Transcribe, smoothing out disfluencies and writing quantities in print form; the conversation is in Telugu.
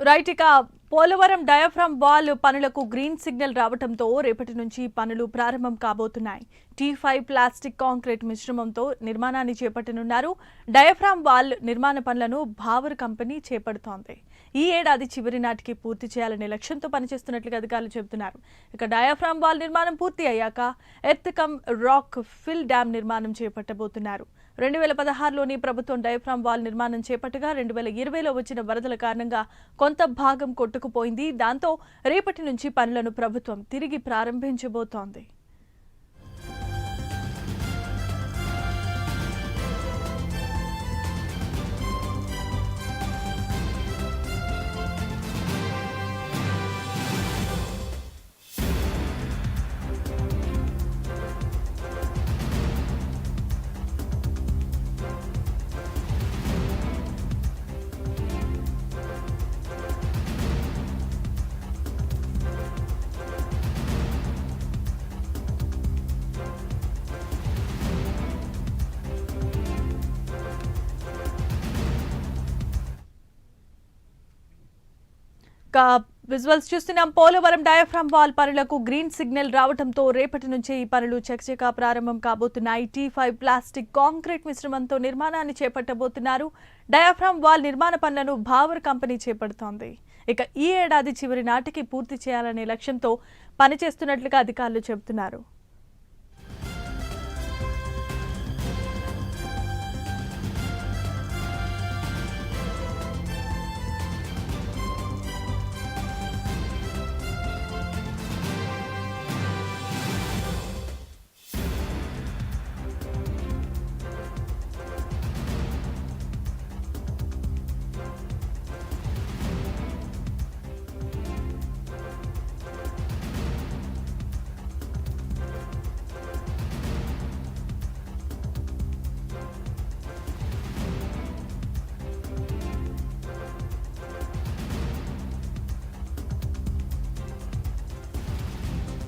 రైట్ ఇక పోలవరం డయాఫ్రామ్ వాల్ పనులకు గ్రీన్ సిగ్నల్ రావడంతో రేపటి నుంచి పనులు ప్రారంభం కాబోతున్నాయి. T5 ప్లాస్టిక్ కాంక్రీట్ మిశ్రమంతో నిర్మాణాన్ని చేపట్టనున్నారు. డయాఫ్రామ్ వాల్ నిర్మాణ పనులను భావర్ కంపెనీ చేపడుతోంది. ఈ ఏడాది చివరి నాటికి పూర్తి చేయాలనే లక్ష్యంతో పనిచేస్తున్నట్లుగా అధికారులు చెబుతున్నారు. ఇక డయాఫ్రామ్ వాల్ నిర్మాణం పూర్తి అయ్యాక earth cum rock fill dam నిర్మాణం చేపట్టబోతున్నారు. 2016లోని ప్రభుత్వం డయాఫ్రామ్ వాల్ నిర్మాణం చేపట్టగా 2020లో వచ్చిన వరదల కారణంగా కొంత భాగం కొట్టుకుపోయింది. దాంతో రేపటి నుంచి పనులను ప్రభుత్వం తిరిగి ప్రారంభించబోతోంది. విజువల్స్ చూస్తున్నాం. పోలవరం డయాఫ్రామ్ వాల్ పనులకు గ్రీన్ సిగ్నల్ రావడంతో రేపటి నుంచే ఈ పనులు చకచకా ప్రారంభం కాబోతున్నాయి. T5 ప్లాస్టిక్ కాంక్రీట్ మిశ్రమంతో నిర్మాణాన్ని చేపట్టబోతున్నారు. డయాఫ్రామ్ వాల్ నిర్మాణ పనులను భావర్ కంపెనీ చేపడుతోంది. ఇక ఈ ఏడాది చివరి నాటికి పూర్తి చేయాలనే లక్ష్యంతో పనిచేస్తున్నట్లుగా అధికారులు చెబుతున్నారు.